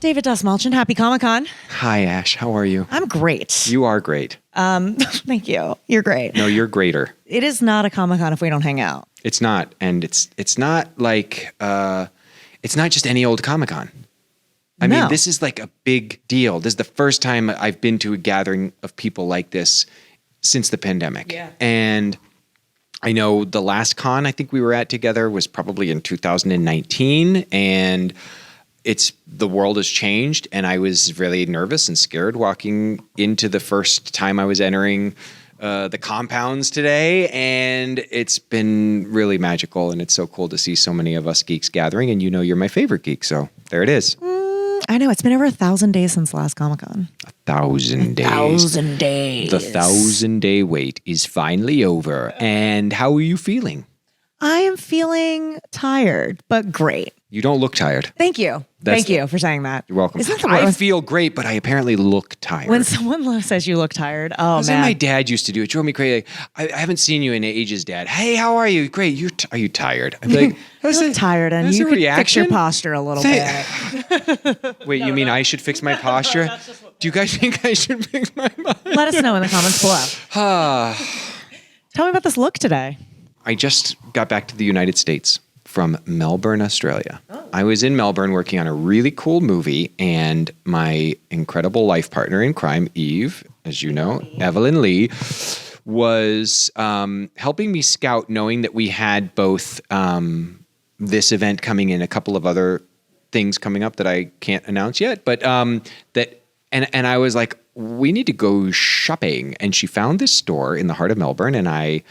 David Dastmalchian, happy Comic-Con. Hi, Ash. How are you? I'm great. You are great. Thank you. You're great. No, you're greater. It is not a Comic-Con if we don't hang out. It's not. And it's not like, it's not just any old Comic-Con. I mean, this is like a big deal. This is the first time I've been to a gathering of people like this since the pandemic. Yeah. And I know the last con I think we were at together was probably in 2019. And the world has changed, and I was really nervous and scared walking into the first time I was entering the compounds today, and it's been really magical, and it's so cool to see so many of us geeks gathering, and you know you're my favorite geek, so there it is. I know, it's been over 1,000 days since the last Comic-Con. 1,000 days. 1,000 days. The 1,000-day wait is finally over, and how are you feeling? I am feeling tired, but great. You don't look tired. Thank you. Thank you for saying that. You're welcome. Isn't that the I word? feel great, but I apparently look tired. When someone says you look tired, oh Man. man. My dad used to do it. Drove me crazy. Like, I haven't seen you in ages, Dad. Hey, how are you? Great. Are you tired? I'm like, you look tired, and you could fix your posture a little bit. Wait, you mean I should fix my posture? Do you guys think I should fix my posture? Let us know in the comments below. Tell me about this look today. I just got back to the United States from Melbourne, Australia. Oh. I was in Melbourne working on a really cool movie, and my incredible life partner in crime, Eve, as you know, Evelyn Lee, was helping me scout, knowing that we had both this event coming in, a couple of other things coming up that I can't announce yet, but and I was like, we need to go shopping. And she found this store in the heart of Melbourne, and I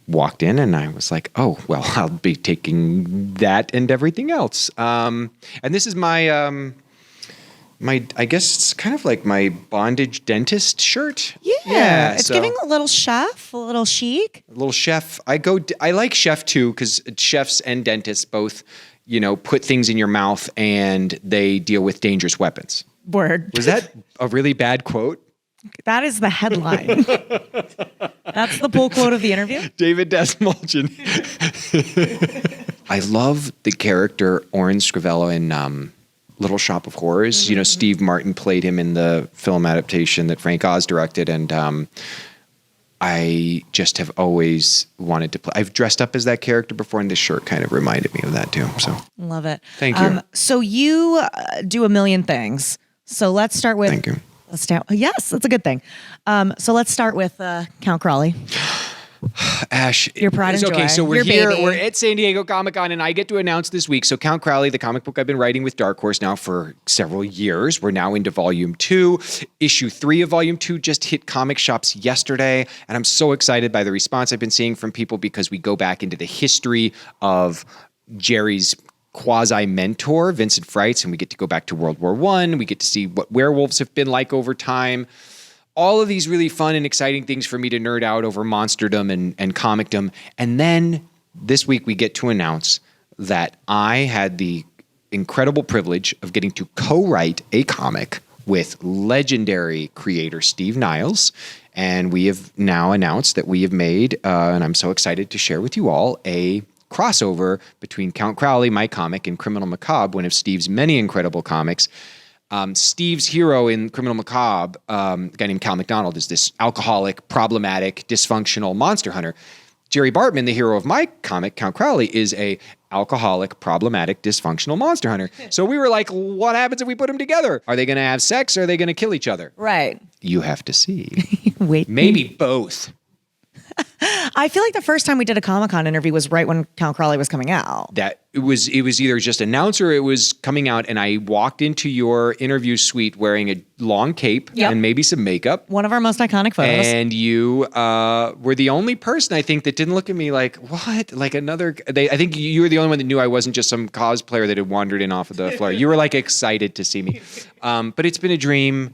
walked in and I was like, oh, well, I'll be taking that and everything else. And this is my, I guess it's kind of like my bondage dentist shirt. Yeah. It's giving a little chef, a little chic. A little chef. I like chef too, because chefs and dentists both, put things in your mouth and they deal with dangerous weapons. Word. Was that a really bad quote? That is the headline. That's the pull quote of the interview. David Dastmalchian. I love the character Oren Scrivello in Little Shop of Horrors. Mm-hmm. Steve Martin played him in the film adaptation that Frank Oz directed, and I just have always wanted to play. I've dressed up as that character before, and this shirt kind of reminded me of that too. So love it. Thank you. So you do a million things. So let's start with. Thank you. Yes, that's a good thing. So let's start with Count Crawley. Ash, your pride and joy. Okay, so we're your here. Baby. We're at San Diego Comic-Con, and I get to announce this week. So Count Crowley, the comic book I've been writing with Dark Horse now for several years. We're now into Volume 2. Issue 3 of Volume 2 just hit comic shops yesterday, and I'm so excited by the response I've been seeing from people because we go back into the history of Jerry's quasi-mentor, Vincent Freitz, and we get to go back to World War I. We get to see what werewolves have been like over time. All of these really fun and exciting things for me to nerd out over monsterdom and comicdom. And then this week we get to announce that I had the incredible privilege of getting to co-write a comic with legendary creator Steve Niles. And we have now announced that we have made, and I'm so excited to share with you all, a crossover between Count Crowley, my comic, and Crminal Macabre, one of Steve's many incredible comics. Steve's hero in Crminal Macabre, a guy named Cal McDonald, is this alcoholic, problematic, dysfunctional monster hunter. Jerry Bartman, the hero of my comic, Count Crowley, is a alcoholic, problematic, dysfunctional monster hunter. So we were like, what happens if we put them together? Are they going to have sex or are they going to kill each other? Right. You have to see. Wait. Maybe both. I feel like the first time we did a Comic-Con interview was right when Count Crawley was coming out. That it was either just announced or it was coming out, and I walked into your interview suite wearing a long cape and maybe some makeup. One of our most iconic photos. And you were the only person, I think, that didn't look at me like, what? Like another... I think you were the only one that knew I wasn't just some cosplayer that had wandered in off of the floor. You were like excited to see me. But it's been a dream.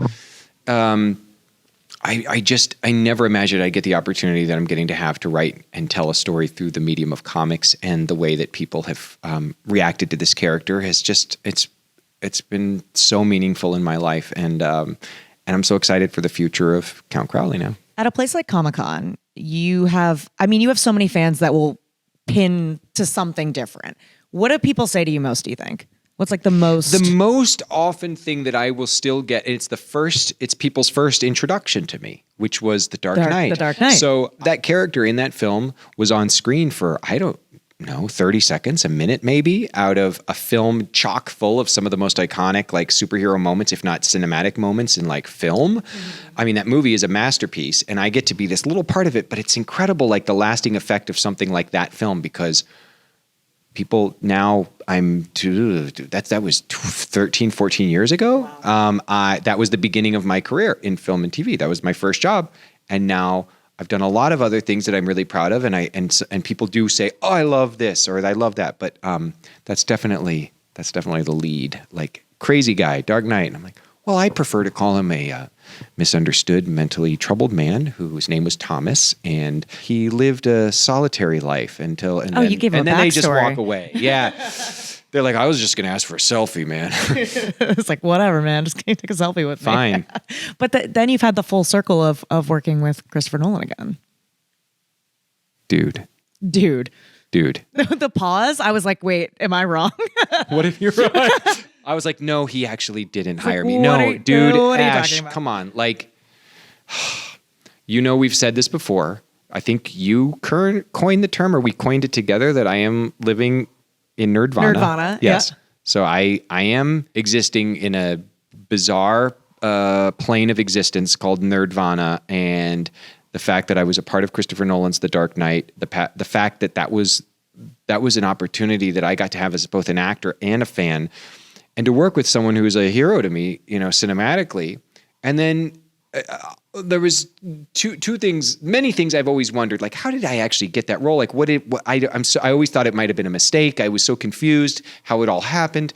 I never imagined I'd get the opportunity that I'm getting to have to write and tell a story through the medium of comics, and the way that people have reacted to this character has just, it's been so meaningful in my life. And I'm so excited for the future of Count Crowley now. At a place like Comic-Con, you have so many fans that will pin to something different. What do people say to you most, do you think? What's like the most? The most often thing that I will still get, and it's people's first introduction to me, which was The Dark Knight. The Dark Knight. So that character in that film was on screen for, I don't know, 30 seconds, a minute maybe, out of a film chock full of some of the most iconic like superhero moments, if not cinematic moments in like film. Mm-hmm. I mean, that movie is a masterpiece, and I get to be this little part of it, but it's incredible, like the lasting effect of something like that film, because people now, that was 13, 14 years ago. Wow. That was the beginning of my career in film and TV. That was my first job. And now I've done a lot of other things that I'm really proud of. And people do say, oh, I love this, or I love that. But that's definitely the lead. Like, crazy guy, Dark Knight. And I'm like, well, I prefer to call him a misunderstood, mentally troubled man whose name was Thomas, and he lived a solitary life until you gave him a then they just backstory. walk away. Yeah. They're like, I was just going to ask for a selfie, man. It's like, whatever, man. Just take a selfie with me. Fine. But then you've had the full circle of working with Christopher Nolan again. Dude. The pause, I was like, wait, am I wrong? What if you're right? I was like, no, he actually didn't hire me. What No, dude, what are you Ash, talking about? come on. Like, we've said this before. I think you coined the term, or we coined it together, that I am living in Nerdvana. Nerdvana, yes. yeah. So I am existing in a bizarre plane of existence called Nerdvana, and the fact that I was a part of Christopher Nolan's The Dark Knight, the fact that was an opportunity that I got to have as both an actor and a fan, and to work with someone who is a hero to me, cinematically. And then there was many things I've always wondered, like, how did I actually get that role? Like, I always thought it might've been a mistake. I was so confused how it all happened.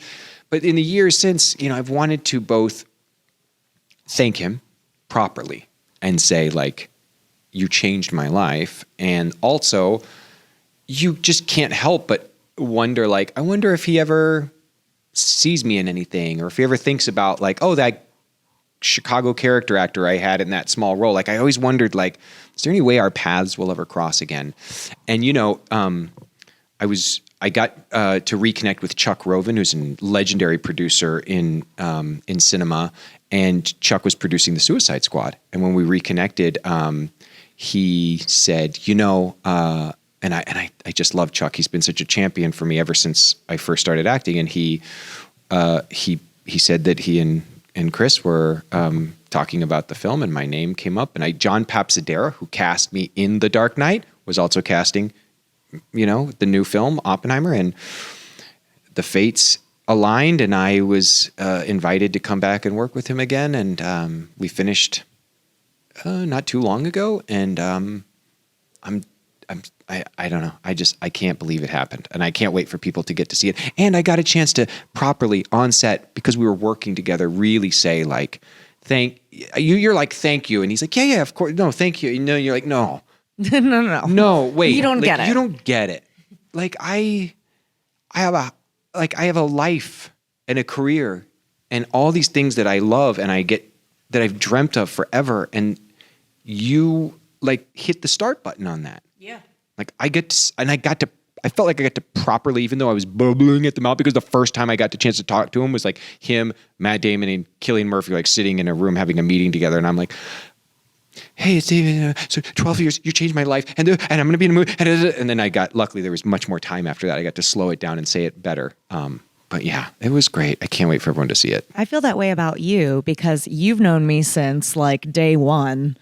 But in the years since, I've wanted to both thank him properly and say, like, you changed my life. And also, you just can't help but wonder, like, I wonder if he ever sees me in anything, or if he ever thinks about, like, oh, that Chicago character actor I had in that small role. Like, I always wondered, like, is there any way our paths will ever cross again? And, I got to reconnect with Chuck Roven, who's a legendary producer in cinema, and Chuck was producing The Suicide Squad. And when we reconnected, he said, and I just love Chuck. He's been such a champion for me ever since I first started acting. And he said that he and Chris were talking about the film, and my name came up. And John Papsadera, who cast me in The Dark Knight, was also casting, the new film Oppenheimer, and the fates aligned, and I was invited to come back and work with him again. And we finished not too long ago, and I don't know. I can't believe it happened, and I can't wait for people to get to see it. And I got a chance to properly on set, because we were working together, really say, like, thank you. You're like, thank you. And he's like, yeah, of course. No, thank you. You're like, no, no, wait, you don't get it. You don't get it. Like, I have a life and a career and all these things that I love and that I've dreamt of forever. And you, like, hit the start button on that. Yeah. Like, I felt like I got to properly, even though I was bubbling at the mouth, because the first time I got the chance to talk to him was like him, Matt Damon, and Cillian Murphy, like, sitting in a room having a meeting together. And I'm like, hey, it's David. So 12 years, you changed my life, and I'm going to be in a movie. And then luckily there was much more time after that. I got to slow it down and say it better. But yeah, it was great. I can't wait for everyone to see it. I feel that way about you, because you've known me since, like, day one.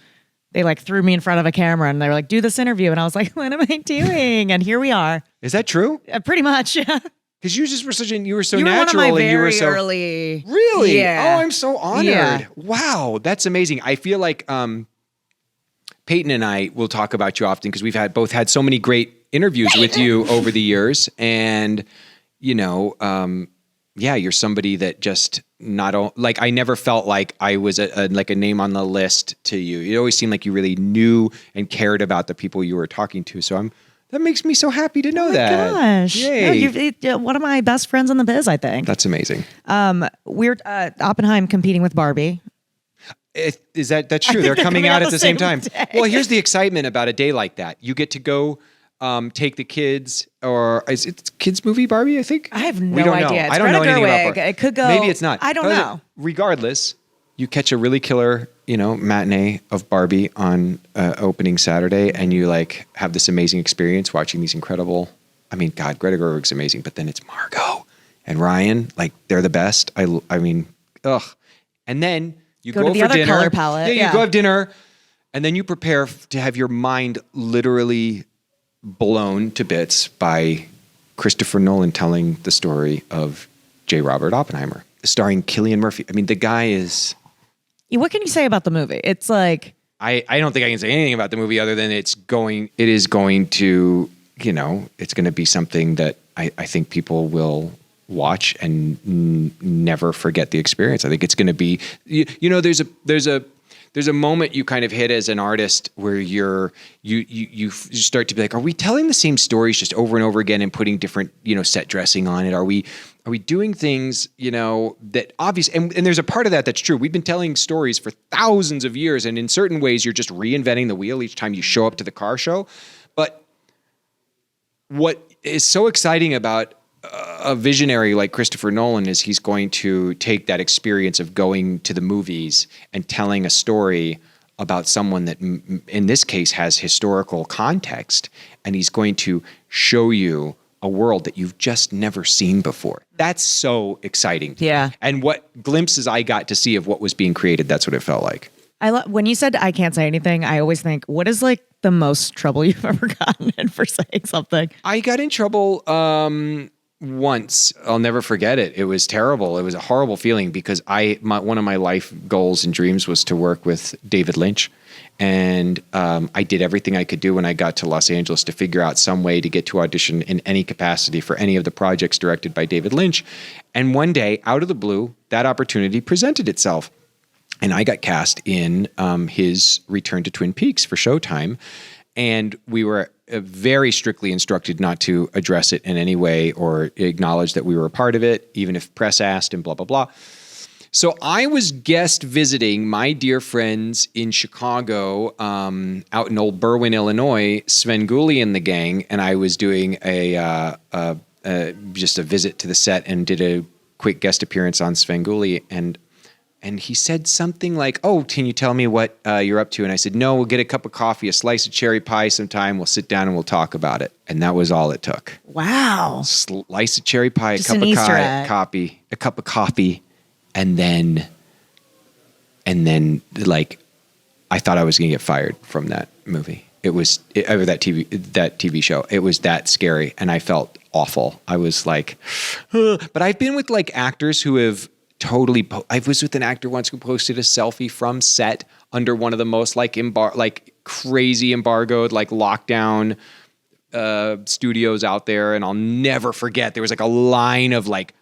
They, like, threw me in front of a camera and they were like, do this interview. And I was like, what am I doing? And here we are. Is that true? Pretty much. Because you just were you were so you were natural. One of my and you were very so early. Really? Yeah. Oh, I'm so honored. Yeah. Wow. That's amazing. I feel like Peyton and I will talk about you often, because we've both had so many great interviews with you over the years. And, you're somebody that just I never felt like I was a name on the list to you. It always seemed like you really knew and cared about the people you were talking to. So that makes me so happy to know that. Gosh. Yay. No, one of my best friends in the biz, I think. That's amazing. We're Oppenheim competing with Barbie. That's true? They're coming out at the same time. Well, here's the excitement about a day like that. You get to go take the kids, or is it kids movie Barbie? I think I have no we don't idea. Know. It's I don't know Greta anything about Gerwig. Barbie. It could go. Maybe it's not. I don't know. Regardless, you catch a really killer, matinee of Barbie on opening Saturday, and you like have this amazing experience watching these incredible. I mean, God, Greta Gerwig's amazing, but then it's Margot and Ryan. Like they're the best. I mean, ugh. And then you go to the for other dinner. color palette. Yeah, you go have dinner, and then you prepare to have your mind literally blown to bits by Christopher Nolan telling the story of J. Robert Oppenheimer, starring Cillian Murphy. I mean, the guy is... What can you say about the movie? It's like... I don't think I can say anything about the movie other than it is going to, it's going to be something that I think people will watch and never forget the experience. I think it's going to be, there's a moment you kind of hit as an artist where you start to be like, are we telling the same stories just over and over again and putting different, set dressing on it? Are we doing things, that obvious, and there's a part of that that's true. We've been telling stories for thousands of years, and in certain ways you're just reinventing the wheel each time you show up to the car show. But what is so exciting about a visionary like Christopher Nolan is he's going to take that experience of going to the movies and telling a story about someone that in this case has historical context, and he's going to show you a world that you've just never seen before. That's so exciting. Yeah. And what glimpses I got to see of what was being created, that's what it felt like. When you said I can't say anything, I always think, what is like the most trouble you've ever gotten in for saying something? I got in trouble once. I'll never forget it. It was terrible. It was a horrible feeling because one of my life goals and dreams was to work with David Lynch. And I did everything I could do when I got to Los Angeles to figure out some way to get to audition in any capacity for any of the projects directed by David Lynch. And one day, out of the blue, that opportunity presented itself. And I got cast in his Return to Twin Peaks for Showtime. And we were very strictly instructed not to address it in any way or acknowledge that we were a part of it, even if press asked and blah, blah, blah. So I was guest visiting my dear friends in Chicago, out in Old Berwyn, Illinois, Sven Gulli and the gang, and I was doing just a visit to the set and did a quick guest appearance on Sven Gulli, and he said something like, "Oh, can you tell me what you're up to?" And I said, "No, we'll get a cup of coffee, a slice of cherry pie sometime. We'll sit down and we'll talk about it." And that was all it took. Wow. Slice of cherry pie, Just a cup an of Easter egg. a cup of coffee, and then like I thought I was going to get fired from that movie. Over that TV show. It was that scary, and I felt awful. I was like, but I've been with like actors who have totally. I was with an actor once who posted a selfie from set under one of the most like crazy embargoed, like lockdown studios out there, and I'll never forget. There was like a line of like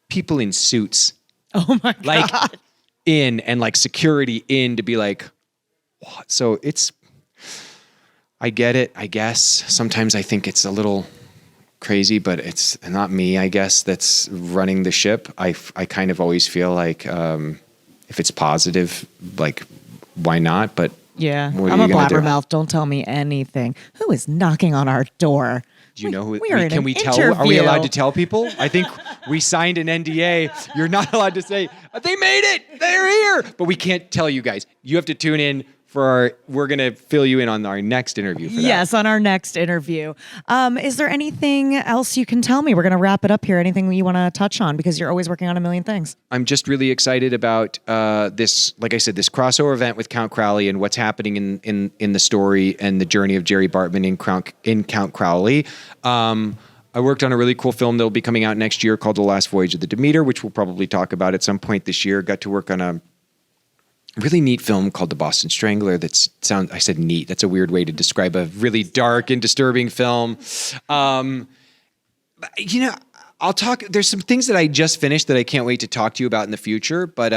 people in suits. Oh my God. Like in and like security in to be like, what? So I get it, I guess. Sometimes I think it's a little crazy, but it's not me, I guess, that's running the ship. I kind of always feel like if it's positive, like, why not? But yeah, what are I'm a you gonna do? blabbermouth. Don't tell me anything. Who is knocking on our door? Do you know who? We are in Can an we tell? Are we interview. allowed to tell people? I think we signed an NDA. You're not allowed to say they made it. They're here, but we can't tell you guys. You have to tune in for we're going to fill you in on our next interview for that. Yes, on our next interview. Is there anything else you can tell me? We're going to wrap it up here. Anything you want to touch on? Because you're always working on a million things. I'm just really excited about this, like I said, this crossover event with Count Crowley and what's happening in the story and the journey of Jerry Bartman in Count Crowley. I worked on a really cool film that will be coming out next year called The Last Voyage of the Demeter, which we'll probably talk about at some point this year. Got to work on a really neat film called The Boston Strangler. I said neat. That's a weird way to describe a really dark and disturbing film. I'll talk. There's some things that I just finished that I can't wait to talk to you about in the future. But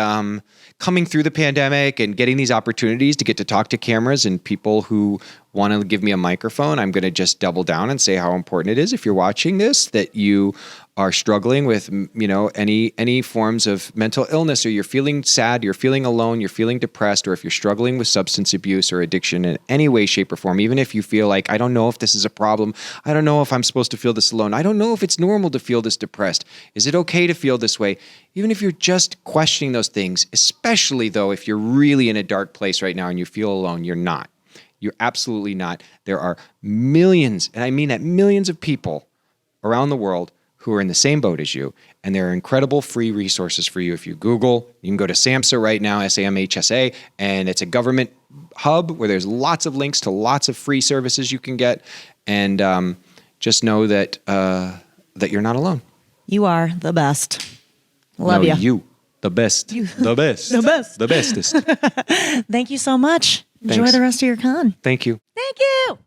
coming through the pandemic and getting these opportunities to get to talk to cameras and people who want to give me a microphone, I'm going to just double down and say how important it is, if you're watching this, that you are struggling with, any forms of mental illness, or you're feeling sad, you're feeling alone, you're feeling depressed, or if you're struggling with substance abuse or addiction in any way, shape, or form, even if you feel like, I don't know if this is a problem, I don't know if I'm supposed to feel this alone, I don't know if it's normal to feel this depressed, is it okay to feel this way? Even if you're just questioning those things, especially though, if you're really in a dark place right now and you feel alone, you're not. You're absolutely not. There are millions, and I mean that, millions of people around the world who are in the same boat as you, and there are incredible free resources for you. If you Google, you can go to SAMHSA right now, SAMHSA, and it's a government hub where there's lots of links to lots of free services you can get, and just know that that you're not alone. You are the best. Love you. You, the best, the best, The best. the bestest. Thank you so much. Enjoy Thanks. the rest of your con. Thank you. Thank you.